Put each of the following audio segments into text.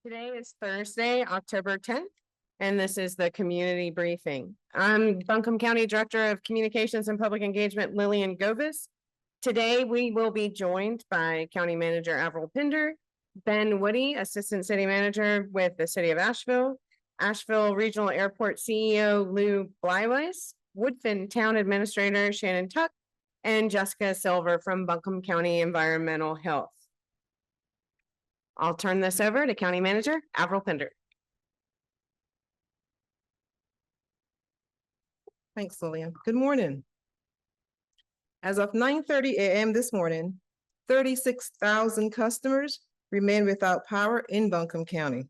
Today is Thursday, October 10th, and this is the community briefing. I'm Buncombe County Director of Communications and Public Engagement, Lillian Govis. Today, we will be joined by County Manager Avril Pinder, Ben Woody, Assistant City Manager with the City of Asheville, Asheville Regional Airport CEO Lou Bleiweiss, Woodfin Town Administrator Shannon Tuck, and Jessica Silver from Buncombe County Environmental Health. I'll turn this over to County Manager Avril Pinder. Thanks, Lillian. Good morning. As of 9:30 a.m. this morning, 36,000 customers remain without power in Buncombe County.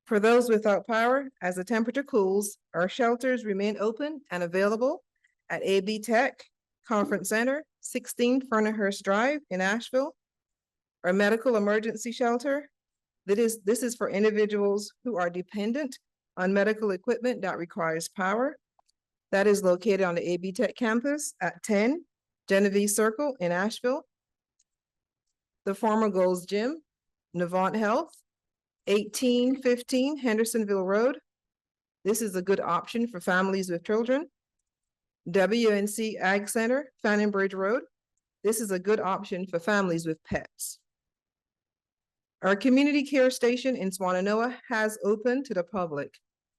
For those without power, as the temperature cools, our shelters remain open and available at AB Tech Conference Center, 16 Fernahurst Drive in Asheville. Our medical emergency shelter, this is for individuals who are dependent on medical equipment that requires power. That is located on the AB Tech campus at 10 Genevieve Circle in Asheville. The former Gold's Gym, Navant Health, 1815 Hendersonville Road. This is a good option for families with children. WNC Ag Center, Fannin Bridge Road. This is a good option for families with pets. Our community care station in Swannanoa has opened to the public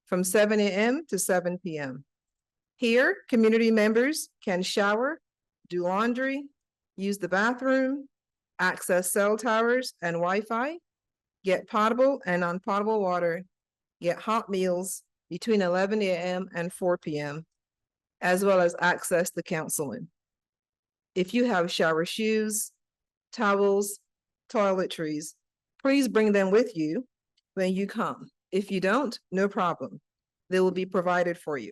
from 7 a.m. to 7 p.m. Here, community members can shower, do laundry, use the bathroom, access cell towers and Wi-Fi, get potable and non-potable water, get hot meals between 11 a.m. and 4 p.m., as well as access the counseling. If you have shower shoes, towels, toiletries, please bring them with you when you come. If you don't, no problem. They will be provided for you.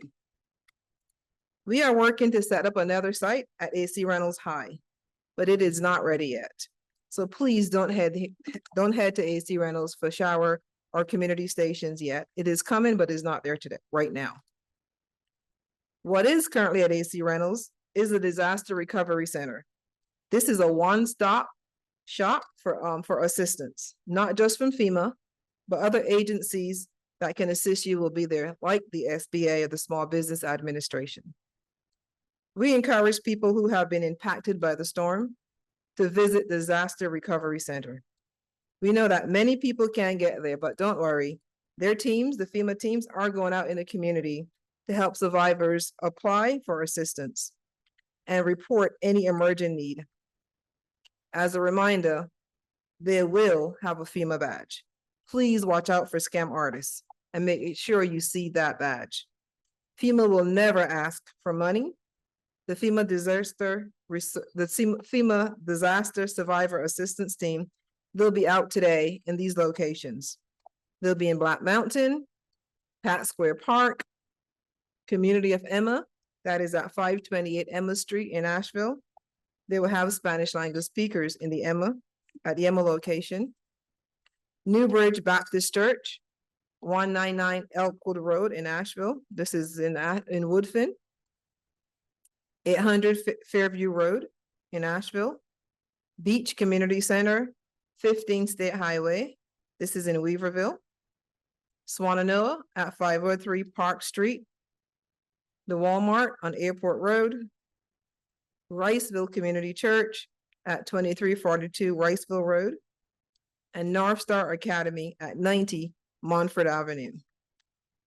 We are working to set up another site at AC Reynolds High, but it is not ready yet. So please don't head to AC Reynolds for shower or community stations yet. It is coming, but is not there today, right now. What is currently at AC Reynolds is a disaster recovery center. This is a one-stop shop for assistance, not just from FEMA, but other agencies that can assist you will be there, like the SBA or the Small Business Administration. We encourage people who have been impacted by the storm to visit the Disaster Recovery Center. We know that many people can't get there, but don't worry. Their teams, the FEMA teams, are going out in the community to help survivors apply for assistance and report any emergent need. As a reminder, they will have a FEMA badge. Please watch out for scam artists and make sure you see that badge. FEMA will never ask for money. The FEMA Disaster Survivor Assistance Team, they'll be out today in these locations. They'll be in Black Mountain, Pat Square Park, Community of Emma, that is at 528 Emma Street in Asheville. They will have Spanish language speakers in the at the Emma location. Newbridge Baptist Church, 199 Elkwood Road in Asheville. This is in Woodfin. 800 Fairview Road in Asheville. Beach Community Center, 15 State Highway. This is in Weaverville. Swannanoa at 503 Park Street. The Walmart on Airport Road. Riceville Community Church at 2342 Riceville Road, and North Star Academy at 90 Montford Avenue.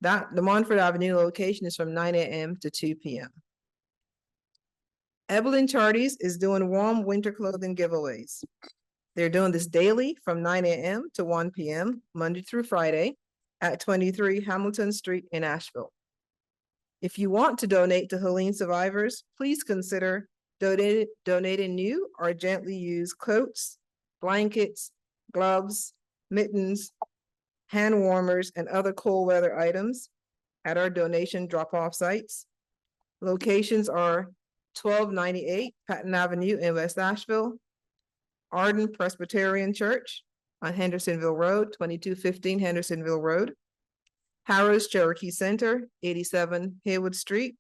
The Montford Avenue location is from 9 a.m. to 2 p.m. Evelyn Charties is doing warm winter clothing giveaways. They're doing this daily from 9 a.m. to 1 p.m., Monday through Friday, at 23 Hamilton Street in Asheville. If you want to donate to Helene survivors, please consider donating new or gently used coats, blankets, gloves, mittens, hand warmers, and other cold weather items at our donation drop-off sites. Locations are 1298 Patton Avenue in West Asheville, Arden Presbyterian Church on Hendersonville Road, 2215 Hendersonville Road, Harrah's Cherokee Center, 87 Haywood Street.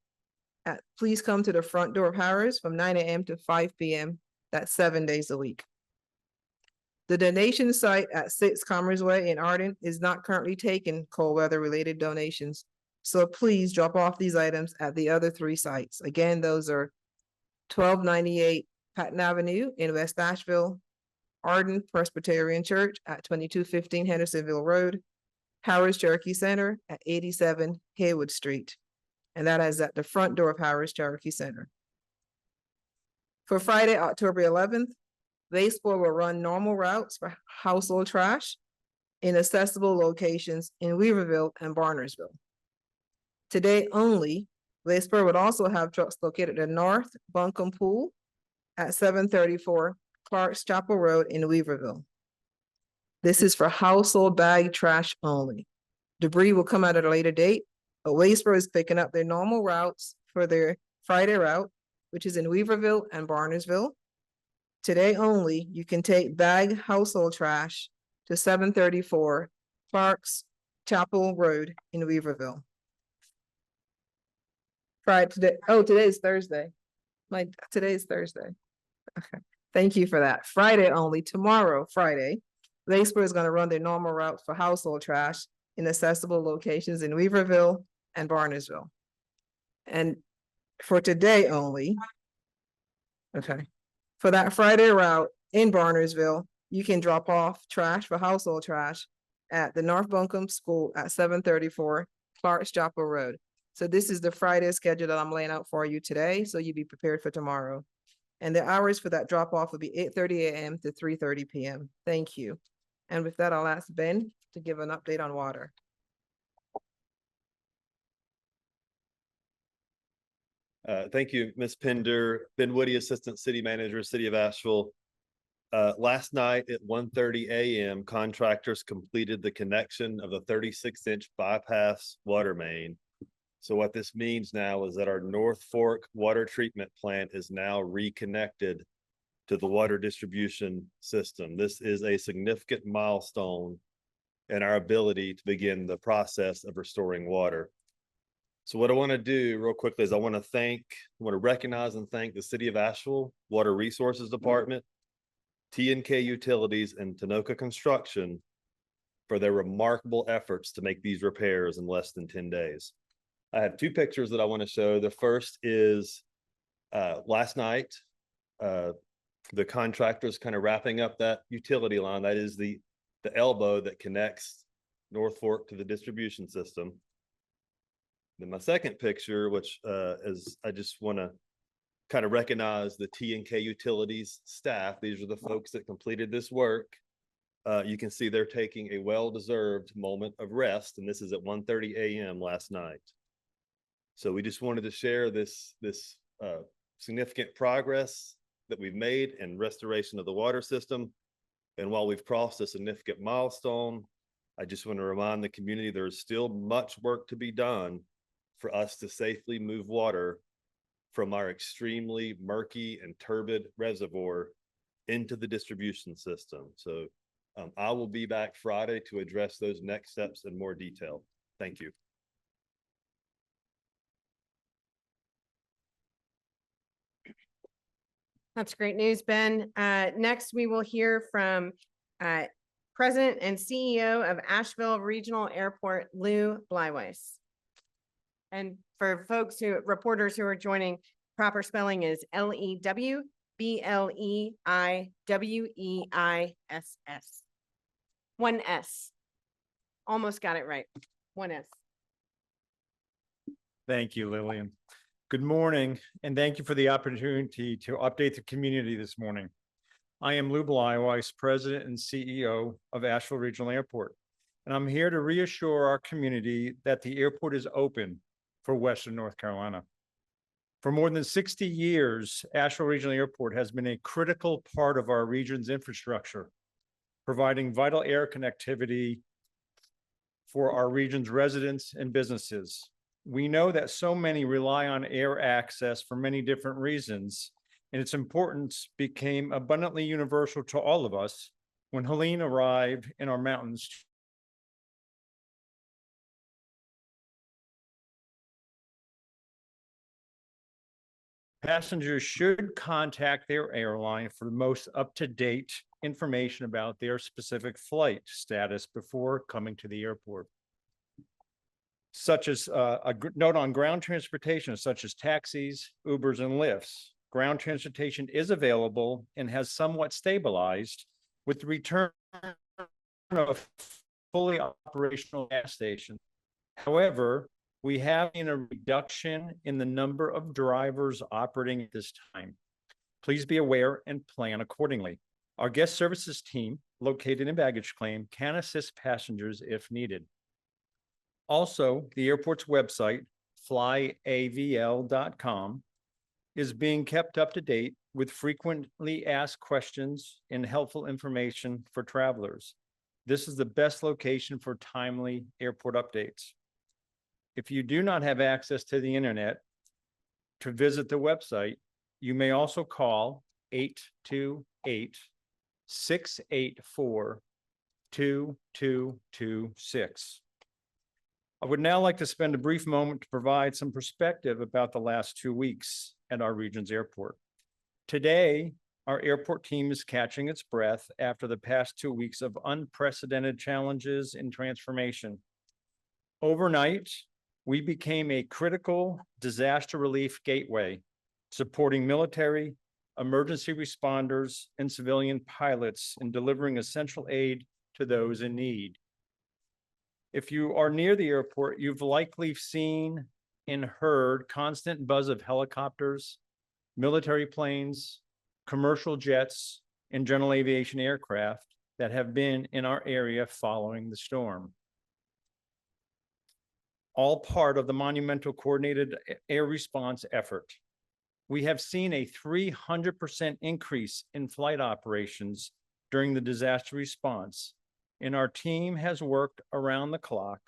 Please come to the front door of Harrah's from 9 a.m. to 5 p.m. That's 7 days a week. The donation site at 6 Commerce Way in Arden is not currently taking cold weather related donations. So please drop off these items at the other 3 sites. Again, those are 1298 Patton Avenue in West Asheville, Arden Presbyterian Church at 2215 Hendersonville Road, Howard's Cherokee Center at 87 Haywood Street. And that is at the front door of Howard's Cherokee Center. For Friday, October 11th, Baseball will run normal routes for household trash in accessible locations in Weaverville and Barnersville. Today only, Baseball would also have trucks located at North Buncombe Pool at 734 Clark's Chapel Road in Weaverville. This is for household bag trash only. Debris will come out at a later date, but Wayspro is picking up their normal routes for their Friday route, which is in Weaverville and Barnersville. Today only, you can take bag household trash to 734 Clark's Chapel Road in Weaverville. Friday today. Oh, today is Thursday. Today is Thursday. Okay, thank you for that. Friday only, tomorrow, Friday, Wayspro is going to run their normal routes for household trash in accessible locations in Weaverville and Barnersville. And for today only, okay, for that Friday route in Barnersville, you can drop off trash for household trash at the North Buncombe School at 734 Clark's Chapel Road. So this is the Friday schedule that I'm laying out for you today, so you be prepared for tomorrow. And the hours for that drop off will be 8:30 a.m. to 3:30 p.m. Thank you. And with that, I'll ask Ben to give an update on water. Thank you, Ms. Pender. Ben Woody, Assistant City Manager, City of Asheville. Last night at 1:30 a.m., contractors completed the connection of the 36-inch bypass water main. So what this means now is that our North Fork water treatment plant is now reconnected to the water distribution system. This is a significant milestone in our ability to begin the process of restoring water. So what I want to do real quickly is I want to recognize and thank the City of Asheville Water Resources Department, T&K Utilities, and Tanoka Construction for their remarkable efforts to make these repairs in less than 10 days. I have 2 pictures that I want to show. The first is last night, the contractors kind of wrapping up that utility line. That is the elbow that connects North Fork to the distribution system. Then my second picture, which is I just want to kind of recognize the T&K Utilities staff. These are the folks that completed this work. You can see they're taking a well-deserved moment of rest, and this is at 1:30 a.m. last night. So we just wanted to share this significant progress that we've made in restoration of the water system. And while we've crossed a significant milestone, I just want to remind the community there is still much work to be done for us to safely move water from our extremely murky and turbid reservoir into the distribution system. So I will be back Friday to address those next steps in more detail. Thank you. That's great news, Ben. Next, we will hear from President and CEO of Asheville Regional Airport, Lou Bleiweiss. And for reporters who are joining, proper spelling is Lewbleiwiss. 1 S. Almost got it right. 1 S. Thank you, Lillian. Good morning, and thank you for the opportunity to update the community this morning. I am Lou Bleiweiss, President and CEO of Asheville Regional Airport, and I'm here to reassure our community that the airport is open for Western North Carolina. For more than 60 years, Asheville Regional Airport has been a critical part of our region's infrastructure, providing vital air connectivity for our region's residents and businesses. We know that so many rely on air access for many different reasons, and its importance became abundantly universal to all of us when Helene arrived in our mountains Passengers should contact their airline for the most up-to-date information about their specific flight status before coming to the airport. Such as note on ground transportation, such as taxis, Ubers, and Lyfts. Ground transportation is available and has somewhat stabilized with the return of fully operational gas stations. However, we have seen a reduction in the number of drivers operating at this time. Please be aware and plan accordingly. Our guest services team, located in baggage claim, can assist passengers if needed. Also, the airport's website, flyavl.com, is being kept up to date with frequently asked questions and helpful information for travelers. This is the best location for timely airport updates. If you do not have access to the internet to visit the website, you may also call 828-684-2226. I would now like to spend a brief moment to provide some perspective about the last 2 weeks at our region's airport. Today, our airport team is catching its breath after the past 2 weeks of unprecedented challenges and transformation. Overnight, we became a critical disaster relief gateway, supporting military, emergency responders, and civilian pilots in delivering essential aid to those in need. If you are near the airport, you've likely seen and heard constant buzz of helicopters, military planes, commercial jets, and general aviation aircraft that have been in our area following the storm. All part of the monumental coordinated air response effort. We have seen a 300% increase in flight operations during the disaster response, and our team has worked around the clock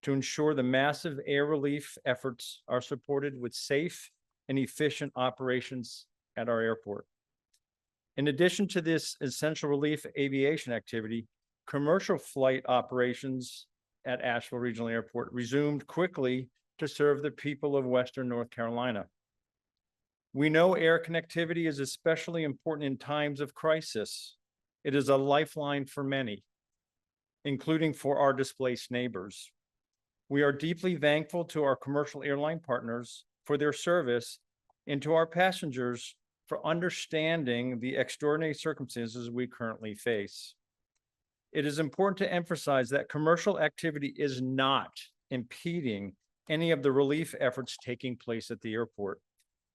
to ensure the massive air relief efforts are supported with safe and efficient operations at our airport. In addition to this essential relief aviation activity, commercial flight operations at Asheville Regional Airport resumed quickly to serve the people of Western North Carolina. We know air connectivity is especially important in times of crisis. It is a lifeline for many, including for our displaced neighbors. We are deeply thankful to our commercial airline partners for their service and to our passengers for understanding the extraordinary circumstances we currently face. It is important to emphasize that commercial activity is not impeding any of the relief efforts taking place at the airport.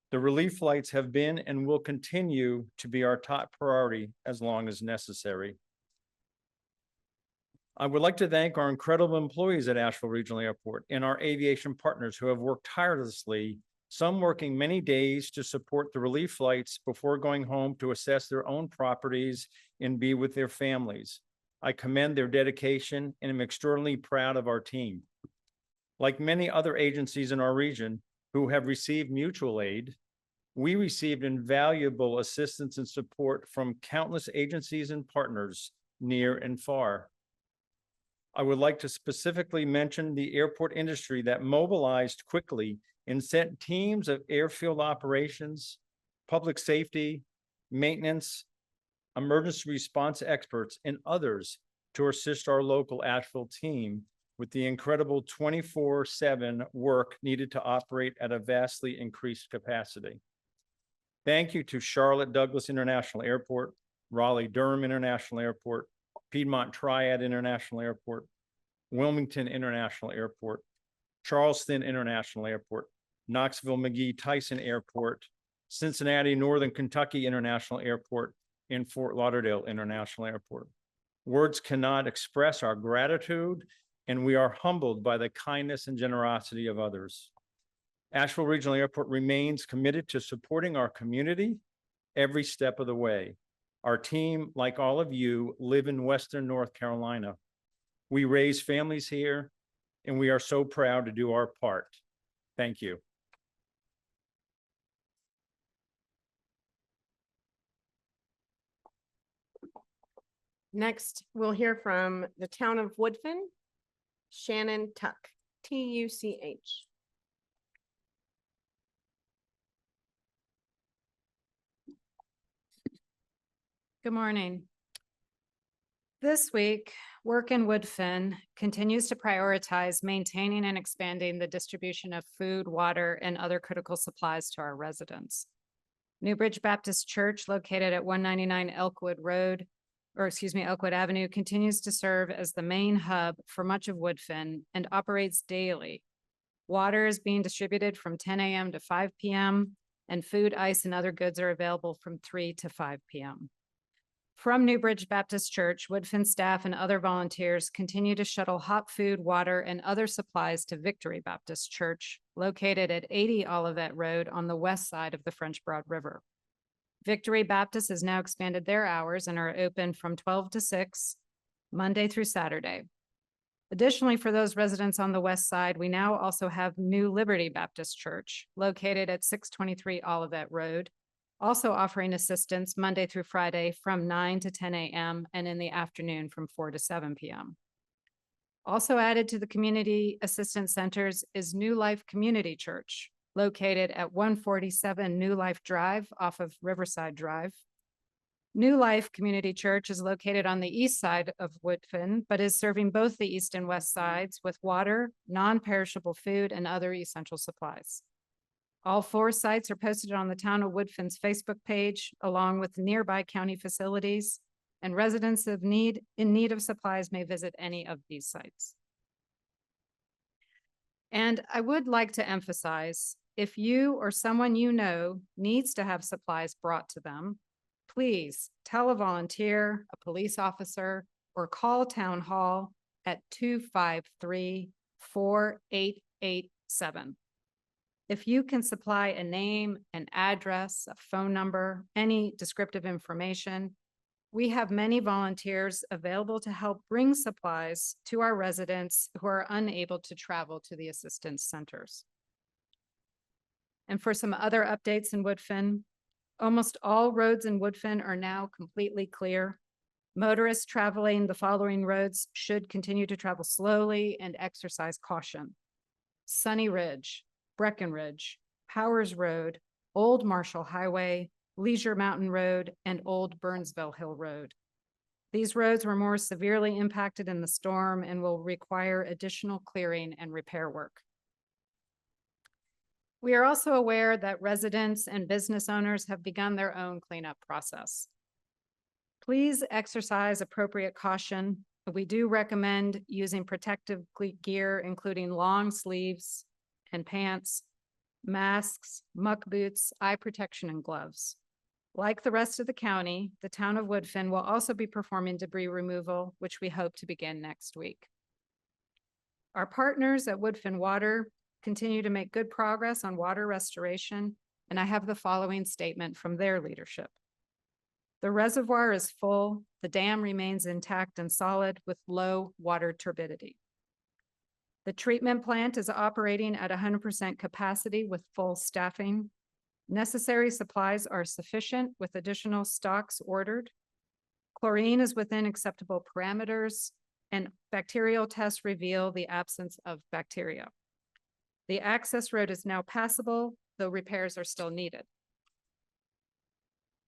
The relief flights have been and will continue to be our top priority as long as necessary. I would like to thank our incredible employees at Asheville Regional Airport and our aviation partners who have worked tirelessly, some working many days to support the relief flights before going home to assess their own properties and be with their families. I commend their dedication and am extraordinarily proud of our team. Like many other agencies in our region who have received mutual aid, we received invaluable assistance and support from countless agencies and partners near and far. I would like to specifically mention the airport industry that mobilized quickly and sent teams of airfield operations, public safety, maintenance, emergency response experts, and others to assist our local Asheville team with the incredible 24/7 work needed to operate at a vastly increased capacity. Thank you to Charlotte Douglas International Airport, Raleigh-Durham International Airport, Piedmont Triad International Airport, Wilmington International Airport, Charleston International Airport, Knoxville McGee-Tyson Airport, Cincinnati Northern Kentucky International Airport, and Fort Lauderdale International Airport. Words cannot express our gratitude, and we are humbled by the kindness and generosity of others. Asheville Regional Airport remains committed to supporting our community every step of the way. Our team, like all of you, live in Western North Carolina. We raise families here, and we are so proud to do our part. Thank you. Next, we'll hear from the town of Woodfin, Shannon Tuck, Tuch. Good morning. This week, work in Woodfin continues to prioritize maintaining and expanding the distribution of food, water, and other critical supplies to our residents. Newbridge Baptist Church, located at 199 Elkwood Avenue, continues to serve as the main hub for much of Woodfin and operates daily. Water is being distributed from 10 a.m. to 5 p.m., and food, ice, and other goods are available from 3 to 5 p.m. From Newbridge Baptist Church, Woodfin staff and other volunteers continue to shuttle hot food, water, and other supplies to Victory Baptist Church, located at 80 Olivet Road on the west side of the French Broad River. Victory Baptist has now expanded their hours and are open from 12 to 6, Monday through Saturday. Additionally, for those residents on the west side, we now also have New Liberty Baptist Church, located at 623 Olivet Road, also offering assistance Monday through Friday from 9 to 10 a.m. and in the afternoon from 4 to 7 p.m. Also added to the community assistance centers is New Life Community Church, located at 147 New Life Drive off of Riverside Drive. New Life Community Church is located on the east side of Woodfin, but is serving both the east and west sides with water, non-perishable food, and other essential supplies. All 4 sites are posted on the Town of Woodfin's Facebook page, along with nearby county facilities, and residents in need of supplies may visit any of these sites. And I would like to emphasize, if you or someone you know needs to have supplies brought to them, please tell a volunteer, a police officer, or call Town Hall at 253-4887. If you can supply a name, an address, a phone number, any descriptive information, we have many volunteers available to help bring supplies to our residents who are unable to travel to the assistance centers. And for some other updates in Woodfin, almost all roads in Woodfin are now completely clear. Motorists traveling the following roads should continue to travel slowly and exercise caution: Sunny Ridge, Breckenridge, Powers Road, Old Marshall Highway, Leisure Mountain Road, and Old Burnsville Hill Road. These roads were more severely impacted in the storm and will require additional clearing and repair work. We are also aware that residents and business owners have begun their own cleanup process. Please exercise appropriate caution. We do recommend using protective gear, including long sleeves and pants, masks, muck boots, eye protection, and gloves. Like the rest of the county, the Town of Woodfin will also be performing debris removal, which we hope to begin next week. Our partners at Woodfin Water continue to make good progress on water restoration, and I have the following statement from their leadership. The reservoir is full, the dam remains intact and solid with low water turbidity. The treatment plant is operating at 100% capacity with full staffing. Necessary supplies are sufficient with additional stocks ordered. Chlorine is within acceptable parameters, and bacterial tests reveal the absence of bacteria. The access road is now passable, though repairs are still needed.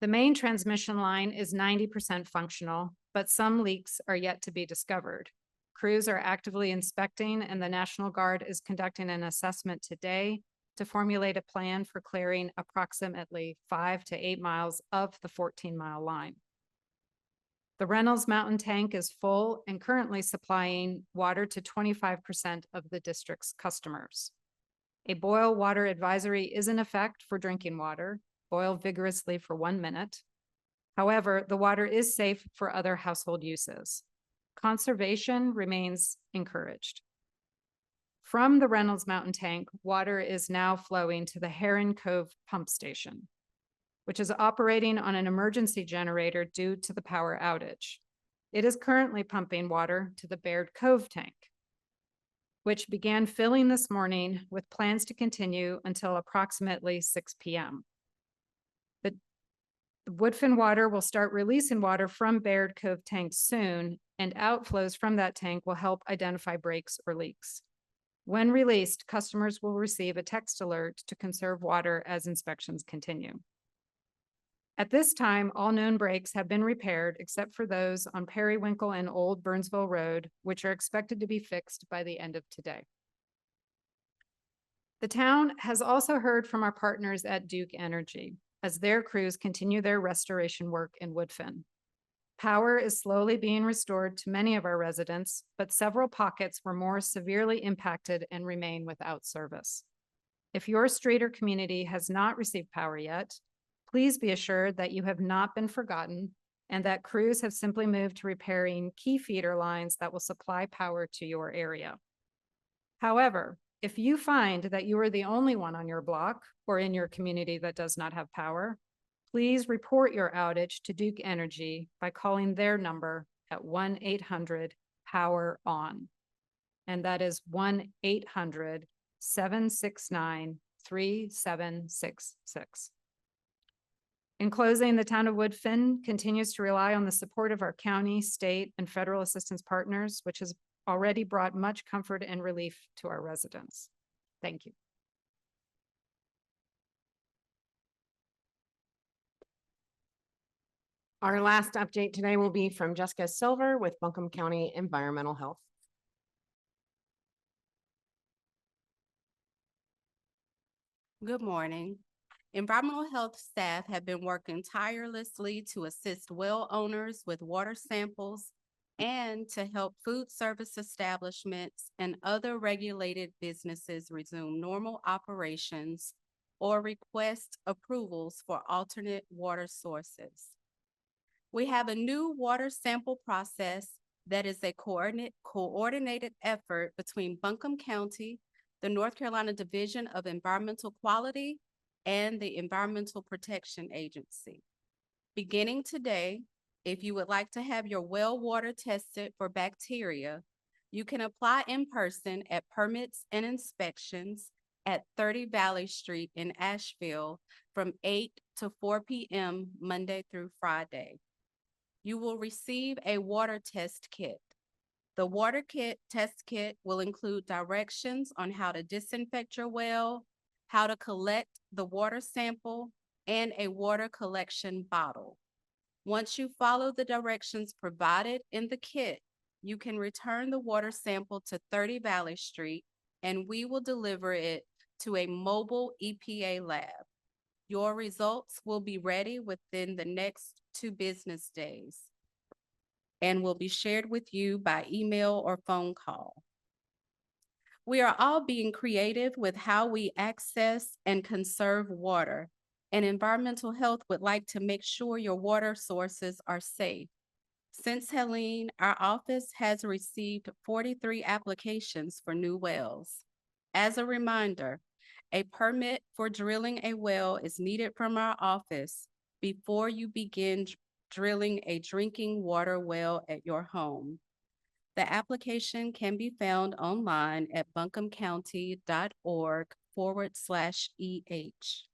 The main transmission line is 90% functional, but some leaks are yet to be discovered. Crews are actively inspecting, and the National Guard is conducting an assessment today to formulate a plan for clearing approximately 5 to 8 miles of the 14-mile line. The Reynolds Mountain tank is full and currently supplying water to 25% of the district's customers. A boil water advisory is in effect for drinking water. Boil vigorously for 1 minute. However, the water is safe for other household uses. Conservation remains encouraged. From the Reynolds Mountain tank, water is now flowing to the Heron Cove pump station, which is operating on an emergency generator due to the power outage. It is currently pumping water to the Baird Cove tank, which began filling this morning with plans to continue until approximately 6 p.m. The Woodfin Water will start releasing water from Baird Cove tank soon, and outflows from that tank will help identify breaks or leaks. When released, customers will receive a text alert to conserve water as inspections continue. At this time, all known breaks have been repaired except for those on Periwinkle and Old Burnsville Road, which are expected to be fixed by the end of today. The town has also heard from our partners at Duke Energy as their crews continue their restoration work in Woodfin. Power is slowly being restored to many of our residents, but several pockets were more severely impacted and remain without service. If your street or community has not received power yet, please be assured that you have not been forgotten and that crews have simply moved to repairing key feeder lines that will supply power to your area. However, if you find that you are the only one on your block or in your community that does not have power, please report your outage to Duke Energy by calling their number at 1-800-POWER-ON. And that is 1-800-769-3766. In closing, the town of Woodfin continues to rely on the support of our county, state, and federal assistance partners, which has already brought much comfort and relief to our residents. Thank you. Our last update today will be from Jessica Silver with Buncombe County Environmental Health. Good morning. Environmental health staff have been working tirelessly to assist well owners with water samples and to help food service establishments and other regulated businesses resume normal operations or request approvals for alternate water sources. We have a new water sample process that is a coordinated effort between Buncombe County, the North Carolina Division of Environmental Quality, and the Environmental Protection Agency. Beginning today, if you would like to have your well water tested for bacteria, you can apply in person at Permits and Inspections at 30 Valley Street in Asheville from 8 to 4 p.m. Monday through Friday. You will receive a water test kit. The water test kit will include directions on how to disinfect your well, how to collect the water sample, and a water collection bottle. Once you follow the directions provided in the kit, you can return the water sample to 30 Valley Street, and we will deliver it to a mobile EPA lab. Your results will be ready within the next 2 business days and will be shared with you by email or phone call. We are all being creative with how we access and conserve water, and environmental health would like to make sure your water sources are safe. Since Helene, our office has received 43 applications for new wells. As a reminder, a permit for drilling a well is needed from our office before you begin drilling a drinking water well at your home. The application can be found online at buncombecounty.org/EH.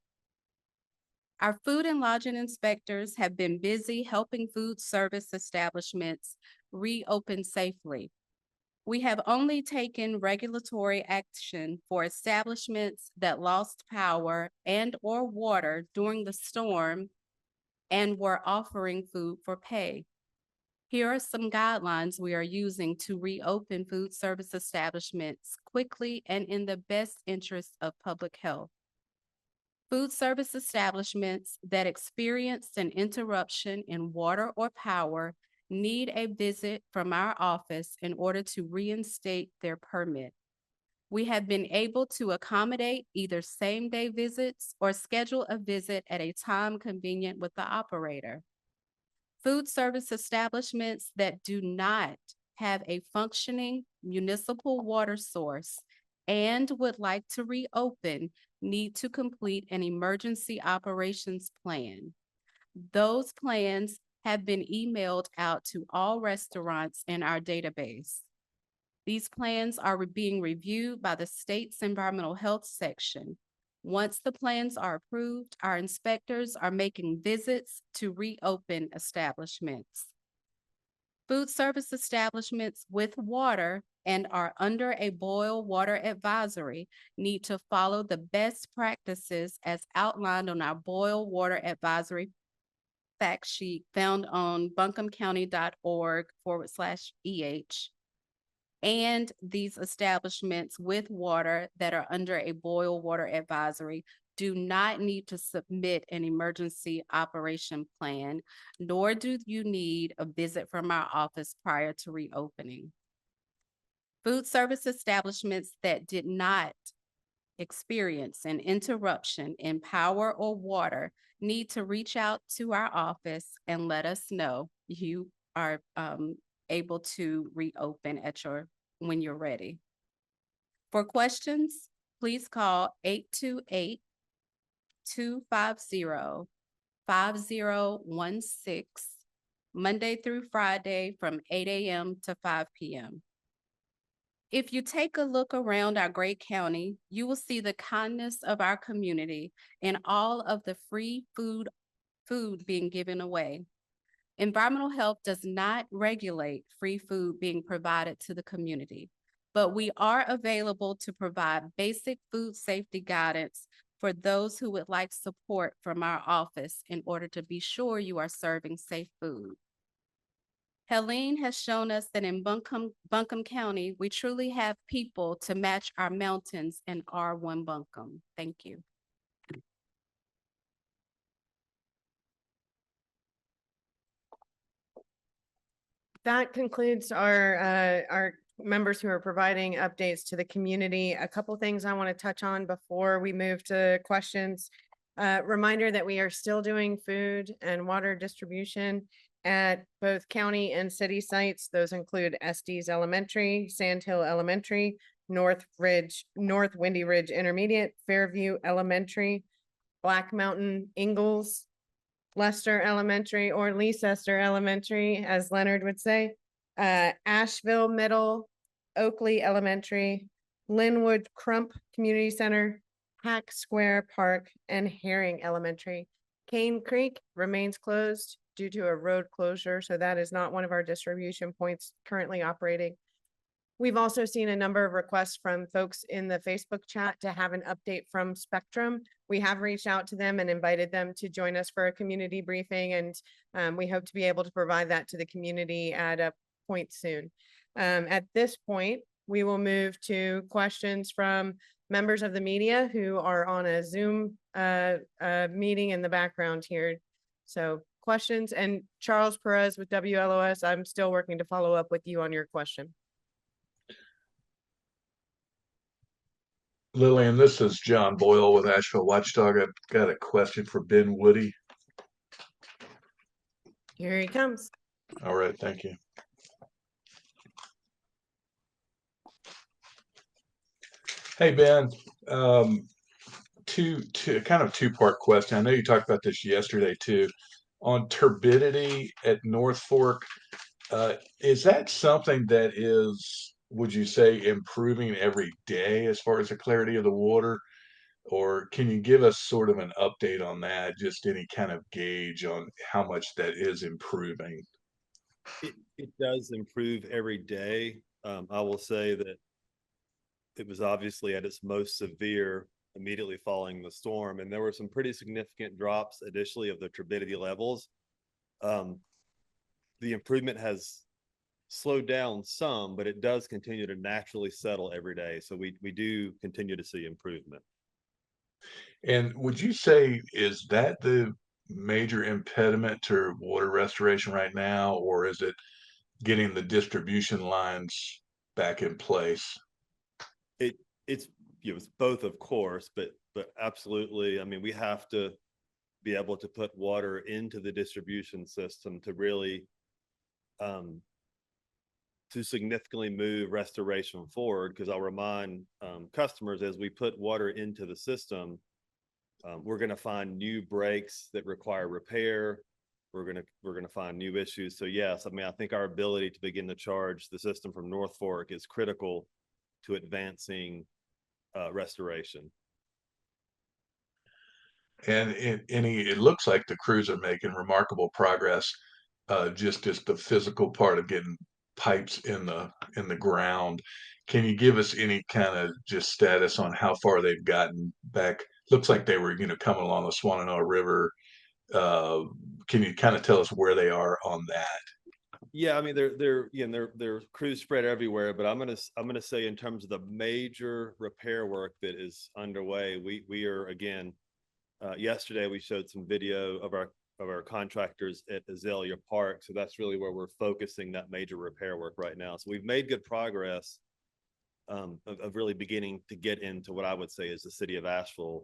Our food and lodging inspectors have been busy helping food service establishments reopen safely. We have only taken regulatory action for establishments that lost power and/or water during the storm and were offering food for pay. Here are some guidelines we are using to reopen food service establishments quickly and in the best interest of public health. Food service establishments that experienced an interruption in water or power need a visit from our office in order to reinstate their permit. We have been able to accommodate either same-day visits or schedule a visit at a time convenient with the operator. Food service establishments that do not have a functioning municipal water source and would like to reopen need to complete an emergency operations plan. Those plans have been emailed out to all restaurants in our database. These plans are being reviewed by the state's environmental health section. Once the plans are approved, our inspectors are making visits to reopen establishments. Food service establishments with water and are under a boil water advisory need to follow the best practices as outlined on our boil water advisory fact sheet found on buncombecounty.org/EH. And these establishments with water that are under a boil water advisory do not need to submit an emergency operation plan, nor do you need a visit from our office prior to reopening. Food service establishments that did not experience an interruption in power or water need to reach out to our office and let us know you are able to reopen when you're ready. For questions, please call 828-250-5016, Monday through Friday from 8 a.m. to 5 p.m. If you take a look around our great county, you will see the kindness of our community and all of the free food being given away. Environmental health does not regulate free food being provided to the community, but we are available to provide basic food safety guidance for those who would like support from our office in order to be sure you are serving safe food. Helene has shown us that in Buncombe County, we truly have people to match our mountains in R1 Buncombe. Thank you. That concludes our members who are providing updates to the community. A couple things I want to touch on before we move to questions. Reminder that we are still doing food and water distribution at both county and city sites. Those include Estes Elementary, Sand Hill Elementary, North Windy Ridge Intermediate, Fairview Elementary, Black Mountain Ingalls, Lester Elementary, or Leicester Elementary, as Leonard would say, Asheville Middle, Oakley Elementary, Linwood Crump Community Center, Hack Square Park, and Herring Elementary. Cane Creek remains closed due to a road closure, so that is not one of our distribution points currently operating. We've also seen a number of requests from folks in the Facebook chat to have an update from Spectrum. We have reached out to them and invited them to join us for a community briefing, and we hope to be able to provide that to the community at a point soon. At this point, we will move to questions from members of the media who are on a Zoom meeting in the background here. So questions, and Charles Perez with WLOS, I'm still working to follow up with you on your question. Lillian, this is John Boyle with Asheville Watchdog. I've got a question for Ben Woody. Here he comes. All right, thank you. Hey, Ben, kind of two-part question. I know you talked about this yesterday too. On turbidity at North Fork, is that something that is, would you say, improving every day as far as the clarity of the water? Or can you give us sort of an update on that, just any kind of gauge on how much that is improving? It does improve every day. I will say that it was obviously at its most severe immediately following the storm, and there were some pretty significant drops additionally of the turbidity levels. The improvement has slowed down some, but it does continue to naturally settle every day. So we do continue to see improvement. And would you say, is that the major impediment to water restoration right now, or is it getting the distribution lines back in place? It's both, of course, but absolutely. I mean, we have to be able to put water into the distribution system to really to significantly move restoration forward. Because I'll remind customers, as we put water into the system, we're going to find new breaks that require repair. We're going to find new issues. So yes, I mean, I think our ability to begin to charge the system from North Fork is critical to advancing restoration. And it looks like the crews are making remarkable progress. Just as the physical part of getting pipes in the ground. Can you give us any kind of just status on how far they've gotten back? Looks like they were, coming along the Swananoa River Can you kind of tell us where they are on that? Yeah, I mean, they're crews spread everywhere, but I'm gonna say in terms of the major repair work that is underway, we are again, yesterday we showed some video of our contractors at Azalea Park. So that's really where we're focusing that major repair work right now. So we've made good progress of really beginning to get into what I would say is the city of Asheville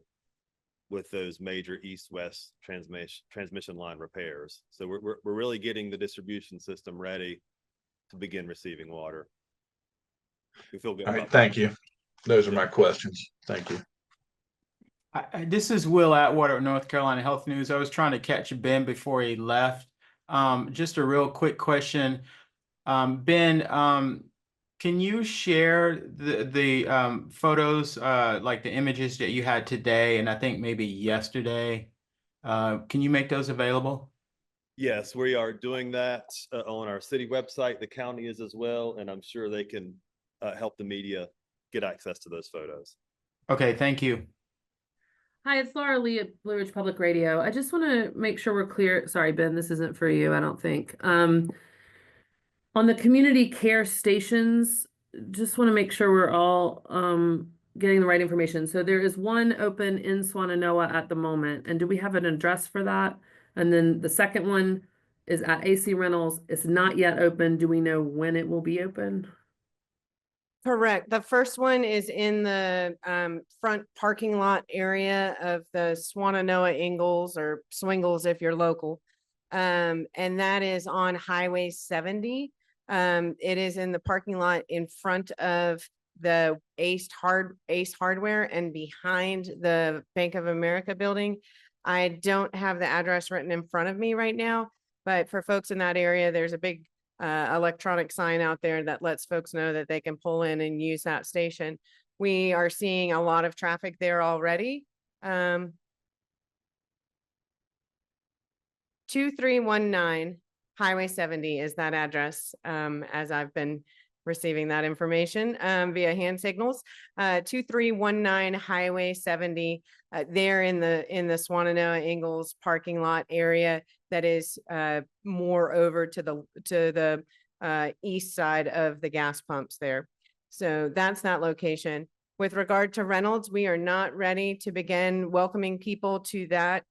with those major east-west transmission line repairs. So we're really getting the distribution system ready to begin receiving water. We feel good All right, about thank that. you. Those are Yeah. my questions. Thank you. This is Will Atwater of North Carolina Health News. I was trying to catch Ben before he left. Just a real quick question. Ben, can you share the photos, like the images that you had today and I think maybe yesterday? Can you make those available? Yes, we are doing that on our city website. The county is as well, and I'm sure they can help the media get access to those photos. Okay, thank you. Hi, it's Laura Lee at Blue Ridge Public Radio. I just want to make sure we're clear. Sorry, Ben, this isn't for you, I don't think. On the community care stations, just want to make sure we're all getting the right information. So there is one open in Swannanoa at the moment. And do we have an address for that? And then the second one is at AC Rentals. It's not yet open. Do we know when it will be open? Correct. The first one is in the front parking lot area of the Swannanoa Ingalls or Swingles if you're local. And that is on Highway 70. It is in the parking lot in front of the Ace Hardware and behind the Bank of America building. I don't have the address written in front of me right now, but for folks in that area, there's a big electronic sign out there that lets folks know that they can pull in and use that station. We are seeing a lot of traffic there already. 2319 Highway 70 is that address, as I've been receiving that information via hand signals. 2319 Highway 70, there in the Swannanoa Ingalls parking lot area that is more over to the east side of the gas pumps there. So that's that location. With regard to Reynolds, we are not ready to begin welcoming people to that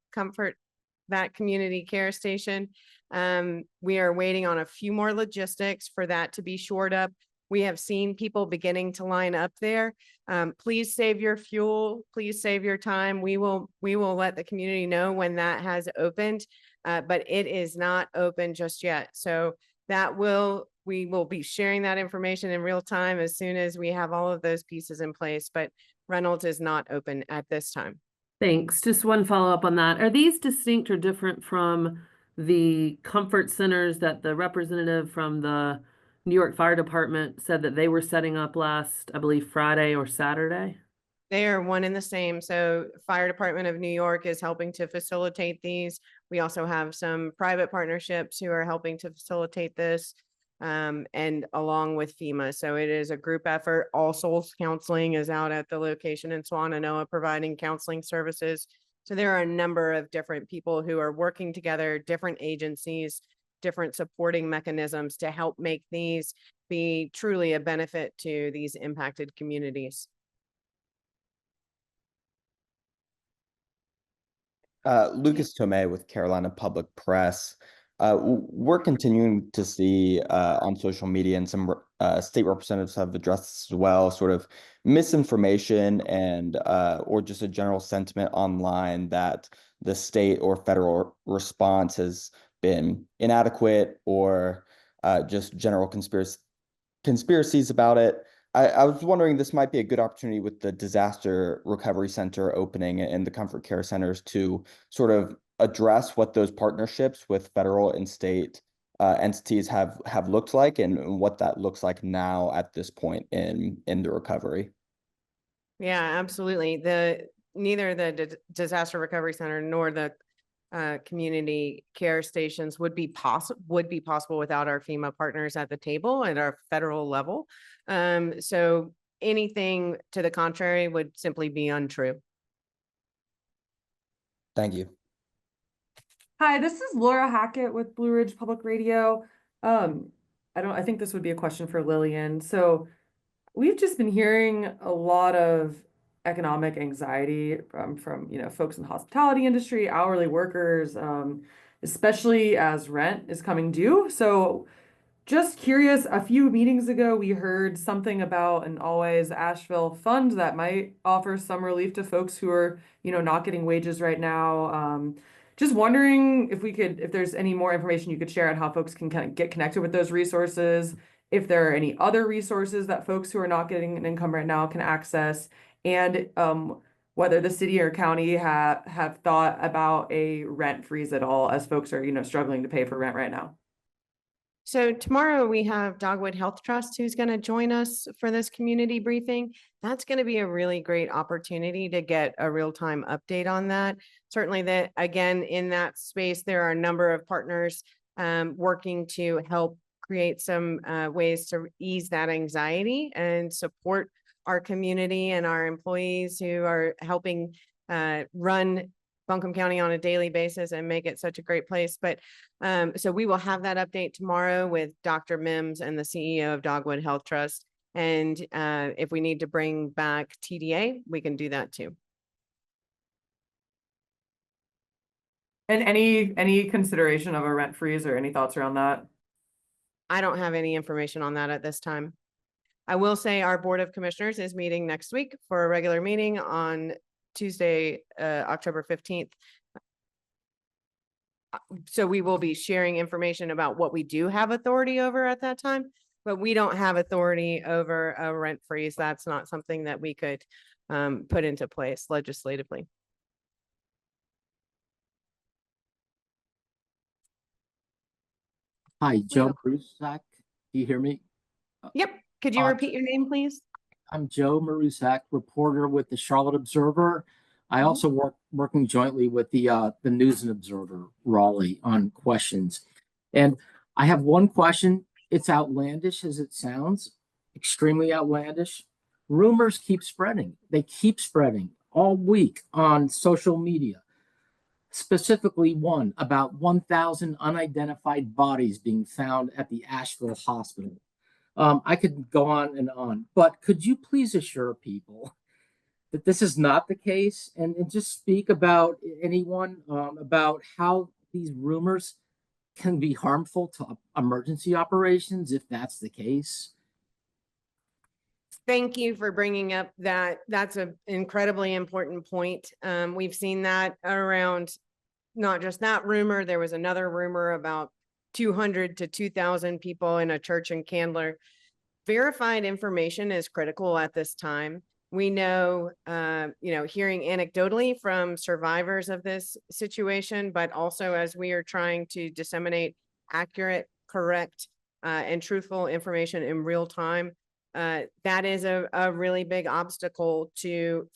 community care station. We are waiting on a few more logistics for that to be shored up. We have seen people beginning to line up there. Please save your fuel. Please save your time. We will let the community know when that has opened, but it is not open just yet. So we will be sharing that information in real time as soon as we have all of those pieces in place, but Reynolds is not open at this time. Thanks. Just one follow-up on that. Are these distinct or different from the comfort centers that the representative from the New York Fire Department said that they were setting up last, I believe, Friday or Saturday? They are one and the same. So Fire Department of New York is helping to facilitate these. We also have some private partnerships who are helping to facilitate this, and along with FEMA. So it is a group effort. All Souls Counseling is out at the location in Swannanoa providing counseling services. So there are a number of different people who are working together, different agencies, different supporting mechanisms to help make these be truly a benefit to these impacted communities. Lucas Tomei with Carolina Public Press. We're continuing to see on social media, and some state representatives have addressed this as well, sort of misinformation and or just a general sentiment online that the state or federal response has been inadequate, or just general conspiracies about it. I was wondering, this might be a good opportunity with the disaster recovery center opening and the comfort care centers to sort of address what those partnerships with federal and state entities have looked like, and what that looks like now at this point in the recovery. Yeah, absolutely. Neither the disaster recovery center nor the community care stations would be possible without our FEMA partners at the table at our federal level. So anything to the contrary would simply be untrue. Thank you. Hi, this is Laura Hackett with Blue Ridge Public Radio. I think this would be a question for Lillian. So we've just been hearing a lot of economic anxiety from, folks in the hospitality industry, hourly workers, especially as rent is coming due. So just curious, a few meetings ago, we heard something about an Always Asheville fund that might offer some relief to folks who are, not getting wages right now. Just wondering if there's any more information you could share on how folks can kind of get connected with those resources, if there are any other resources that folks who are not getting an income right now can access, and whether the city or county have thought about a rent freeze at all as folks are, struggling to pay for rent right now. So tomorrow we have Dogwood Health Trust who's going to join us for this community briefing. That's going to be a really great opportunity to get a real-time update on that. Certainly that, again, in that space, there are a number of partners working to help create some ways to ease that anxiety and support our community and our employees who are helping run Buncombe County on a daily basis and make it such a great place. But so we will have that update tomorrow with Dr. Mims and the CEO of Dogwood Health Trust. And if we need to bring back TDA, we can do that too. And any consideration of a rent freeze or any thoughts around that? I don't have any information on that at this time. I will say our Board of Commissioners is meeting next week for a regular meeting on Tuesday, October 15th. So we will be sharing information about what we do have authority over at that time, but we don't have authority over a rent freeze. That's not something that we could put into place legislatively. Hi, Joe Marusak. Do you hear me? Yep. Could you repeat your name, please? I'm Joe Marusak, reporter with the Charlotte Observer. I also working jointly with the News and Observer Raleigh on questions. And I have one question. It's outlandish as it sounds, extremely outlandish. Rumors keep spreading. They keep spreading all week on social media. Specifically one about 1,000 unidentified bodies being found at the Asheville hospital. I could go on, but could you please assure people that this is not the case and just speak about anyone about how these rumors can be harmful to emergency operations if that's the case? Thank you for bringing up that. That's an incredibly important point. We've seen that around not just that rumor. There was another rumor about 200 to 2,000 people in a church in Candler. Verified information is critical at this time. We know, hearing anecdotally from survivors of this situation, but also as we are trying to disseminate accurate, correct, and truthful information in real time, that is a really big obstacle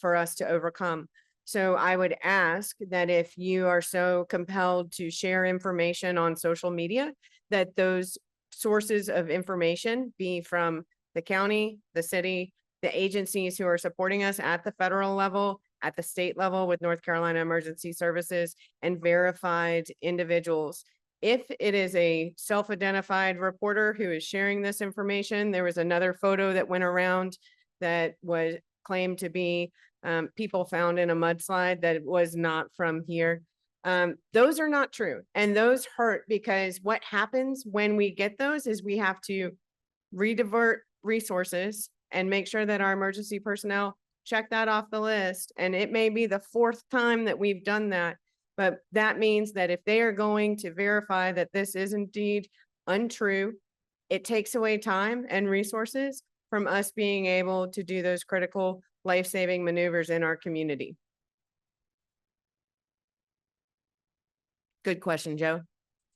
for us to overcome. So I would ask that if you are so compelled to share information on social media, that those sources of information be from the county, the city, the agencies who are supporting us at the federal level, at the state level with North Carolina Emergency Services, and verified individuals. If it is a self-identified reporter who is sharing this information, there was another photo that went around that was claimed to be people found in a mudslide that was not from here. Those are not true. And those hurt because what happens when we get those is we have to redivert resources and make sure that our emergency personnel check that off the list. And it may be the 4th time that we've done that, but that means that if they are going to verify that this is indeed untrue, it takes away time and resources from us being able to do those critical life-saving maneuvers in our community. Good question, Joe.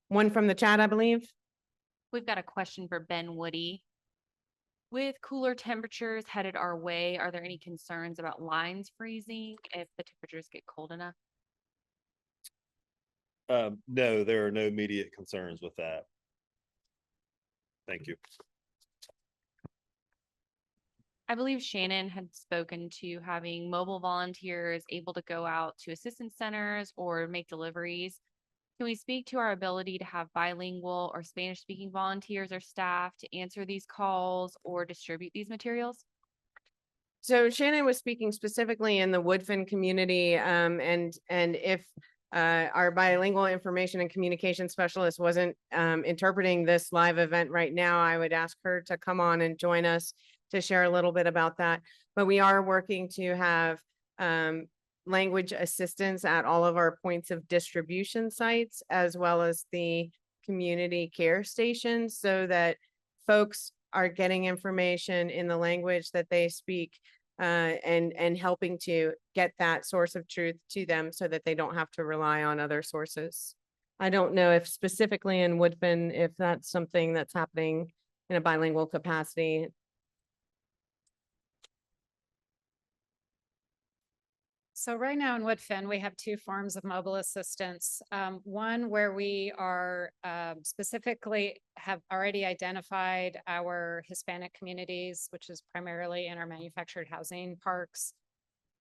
One from the chat, I believe. We've got a question for Ben Woody. With cooler temperatures headed our way, are there any concerns about lines freezing if the temperatures get cold enough? No, there are no immediate concerns with that. Thank you. I believe Shannon had spoken to having mobile volunteers able to go out to assistance centers or make deliveries. Can we speak to our ability to have bilingual or Spanish-speaking volunteers or staff to answer these calls or distribute these materials? So Shannon was speaking specifically in the Woodfin community, and if our bilingual information and communication specialist wasn't interpreting this live event right now, I would ask her to come on and join us to share a little bit about that. But we are working to have language assistance at all of our points of distribution sites, as well as the community care stations, so that folks are getting information in the language that they speak, and helping to get that source of truth to them so that they don't have to rely on other sources. I don't know if specifically in Woodfin, if that's something that's happening in a bilingual capacity. So right now in Woodfin, we have two forms of mobile assistance. One where we are specifically have already identified our Hispanic communities, which is primarily in our manufactured housing parks.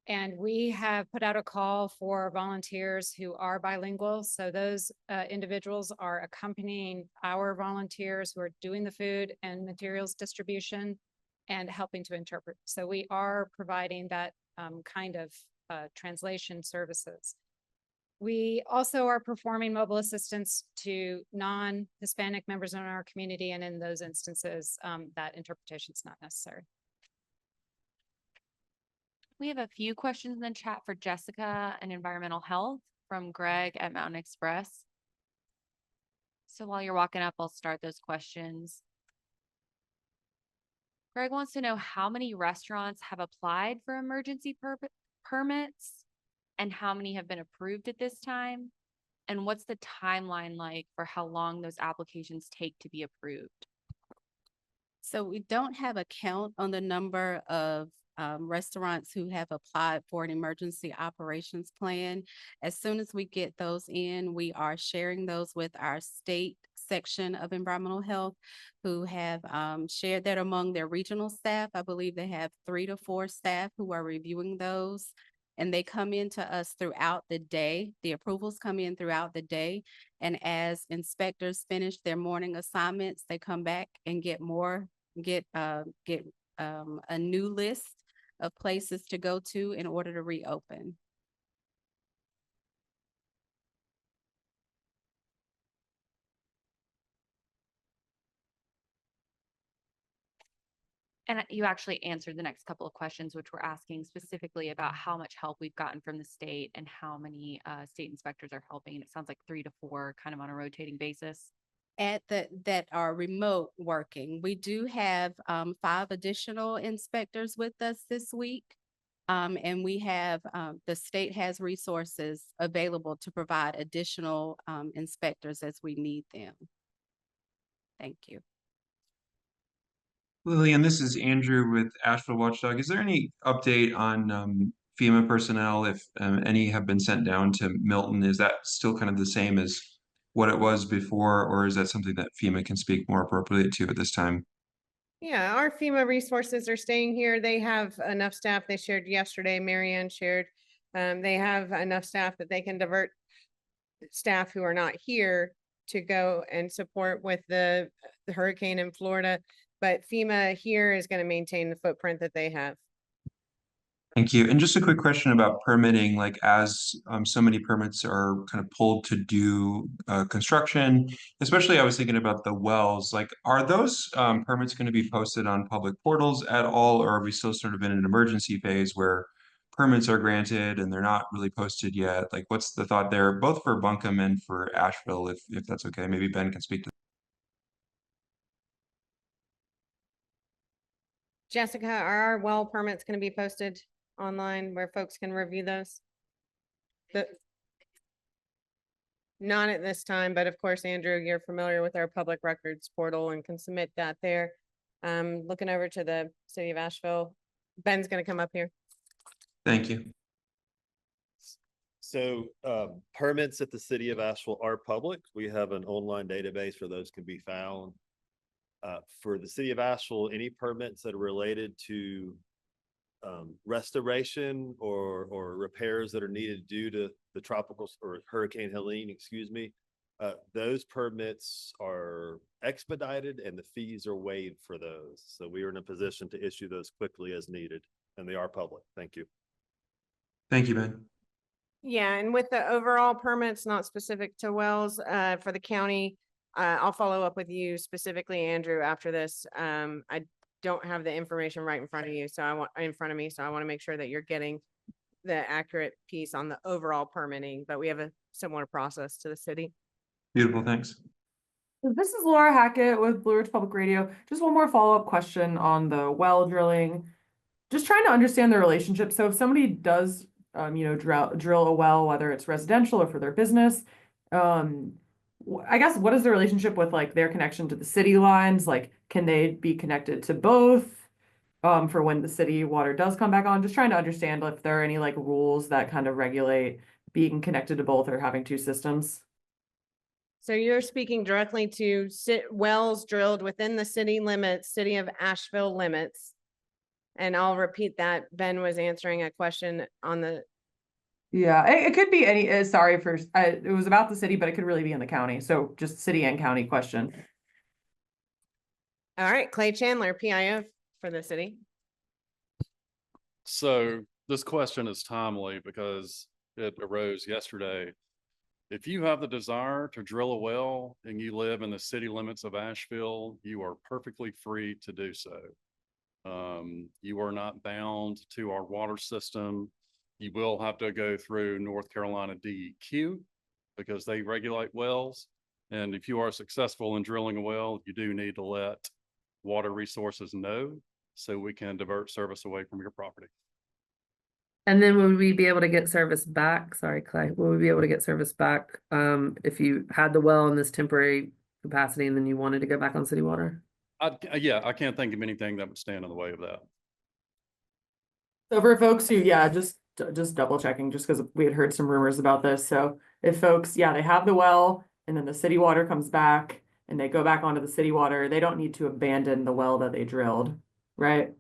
And we have put out a call for volunteers who are bilingual. So those individuals are accompanying our volunteers who are doing the food and materials distribution and helping to interpret. So we are providing that kind of translation services. We also are performing mobile assistance to non-Hispanic members in our community, and in those instances, that interpretation is not necessary. We have a few questions in the chat for Jessica and environmental health from Greg at Mountain Express. So while you're walking up, I'll start those questions. Greg wants to know how many restaurants have applied for emergency permits and how many have been approved at this time? And what's the timeline like for how long those applications take to be approved? So we don't have a count on the number of restaurants who have applied for an emergency operations plan. As soon as we get those in, we are sharing those with our state section of environmental health, who have shared that among their regional staff. I believe they have 3 to 4 staff who are reviewing those. And they come into us throughout the day. The approvals come in throughout the day. And as inspectors finish their morning assignments, they come back and get a new list of places to go to in order to reopen. And you actually answered the next couple of questions, which were asking specifically about how much help we've gotten from the state and how many state inspectors are helping. It sounds like 3 to 4 kind of on a rotating basis. That are remote working. We do have 5 additional inspectors with us this week. And we have, the state has resources available to provide additional inspectors as we need them. Thank you. Lillian, this is Andrew with Asheville Watchdog. Is there any update on FEMA personnel, if any have been sent down to Milton? Is that still kind of the same as what it was before, or is that something that FEMA can speak more appropriately to at this time? Yeah, our FEMA resources are staying here. They have enough staff. They shared yesterday, Marianne shared. They have enough staff that they can divert staff who are not here to go and support with the hurricane in Florida. But FEMA here is going to maintain the footprint that they have. Thank you. And just a quick question about permitting, like as so many permits are kind of pulled to do construction, especially I was thinking about the wells, like are those permits going to be posted on public portals at all, or are we still sort of in an emergency phase where permits are granted and they're not really posted yet? Like what's the thought there, both for Buncombe and for Asheville, if that's okay? Maybe Ben can speak to that. Jessica, are our well permits going to be posted online where folks can review those? Not at this time, but of course, Andrew, you're familiar with our public records portal and can submit that there. Looking over to the city of Asheville. Ben's going to come up here. Thank you. So permits at the city of Asheville are public. We have an online database where those can be found. For the city of Asheville, any permits that are related to restoration or repairs that are needed due to the tropical or Hurricane Helene, Those permits are expedited and the fees are waived for those. So we are in a position to issue those quickly as needed, and they are public. Thank you. Thank you, Ben. Yeah, and with the overall permits, not specific to wells, for the county, I'll follow up with you specifically, Andrew, after this. I don't have the information right in front of you, so I want to make sure that you're getting the accurate piece on the overall permitting, but we have a similar process to the city. Beautiful, thanks. This is Laura Hackett with Blue Ridge Public Radio. Just one more follow-up question on the well drilling. Just trying to understand the relationship. So if somebody does, drill a well, whether it's residential or for their business, I guess what is the relationship with like their connection to the city lines? Like, can they be connected to both? For when the city water does come back on? Just trying to understand if there are any like rules that kind of regulate being connected to both or having two systems. So you're speaking directly to wells drilled within the city limits, city of Asheville limits. And I'll repeat that. Ben was answering a question on the. Yeah, it could be any, sorry for, it was about the city, but it could really be in the county. So just city and county question. All right, Clay Chandler, PIO for the city. So this question is timely because it arose yesterday. If you have the desire to drill a well and you live in the city limits of Asheville, you are perfectly free to do so. You are not bound to our water system. You will have to go through North Carolina DEQ because they regulate wells. And if you are successful in drilling a well, you do need to let Water Resources know so we can divert service away from your property. And then would we be able to get service back? Sorry, Clay, would we be able to get service back if you had the well in this temporary capacity and then you wanted to go back on city water? Yeah, I can't think of anything that would stand in the way of that. So for folks who, yeah, just double checking, just because we had heard some rumors about this. So if folks, yeah, they have the well and then the city water comes back and they go back onto the city water, they don't need to abandon the well that they drilled, right?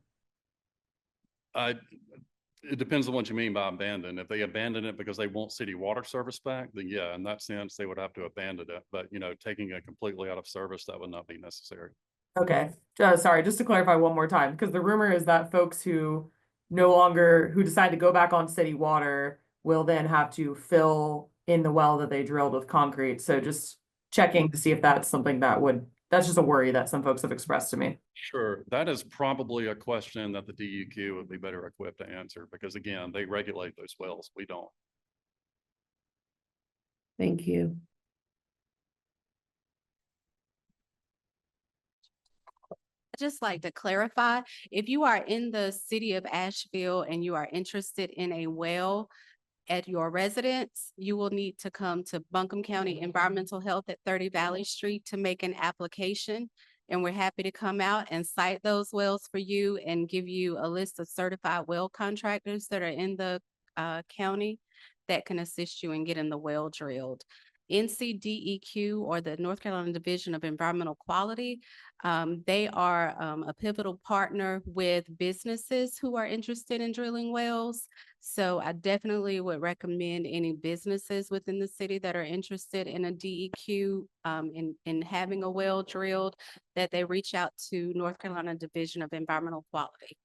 It depends on what you mean by abandon. If they abandon it because they want city water service back, then yeah, in that sense, they would have to abandon it. But, taking it completely out of service, that would not be necessary. Okay, sorry, just to clarify one more time, because the rumor is that folks who decide to go back on city water will then have to fill in the well that they drilled with concrete. So just checking to see if that's something that's just a worry that some folks have expressed to me. Sure. That is probably a question that the DEQ would be better equipped to answer because again, they regulate those wells. We don't. Thank you. I'd just like to clarify, if you are in the city of Asheville and you are interested in a well at your residence, you will need to come to Buncombe County Environmental Health at 30 Valley Street to make an application. And we're happy to come out and site those wells for you and give you a list of certified well contractors that are in the county that can assist you in getting the well drilled. NCDEQ, or the North Carolina Division of Environmental Quality, they are a pivotal partner with businesses who are interested in drilling wells. So I definitely would recommend any businesses within the city that are interested in a DEQ in having a well drilled, that they reach out to North Carolina Division of Environmental Quality.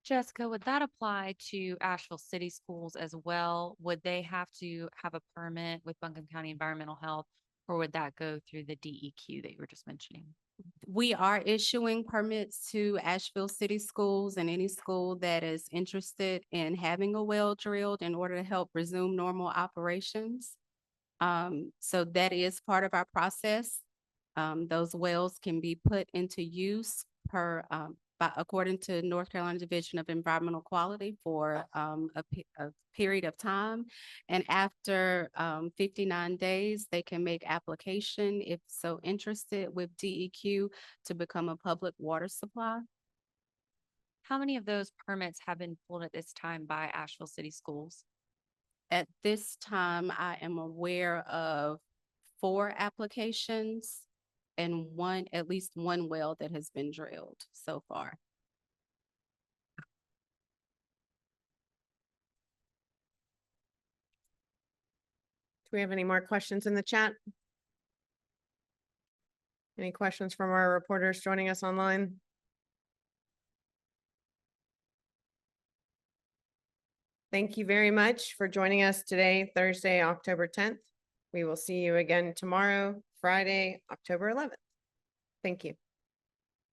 Jessica, would that apply to Asheville City Schools as well? Would they have to have a permit with Buncombe County Environmental Health, or would that go through the DEQ that you were just mentioning? We are issuing permits to Asheville City Schools and any school that is interested in having a well drilled in order to help resume normal operations. So that is part of our process. Those wells can be put into use according to North Carolina Division of Environmental Quality for a period of time. And after 59 days, they can make application, if so interested, with DEQ to become a public water supply. How many of those permits have been pulled at this time by Asheville City Schools? At this time, I am aware of 4 applications and at least one well that has been drilled so far. we have any more questions in the chat? Any questions from our reporters joining us online? Thank you very much for joining us today, Thursday, October 10th. We will see you again tomorrow, Friday, October 11th. Thank you.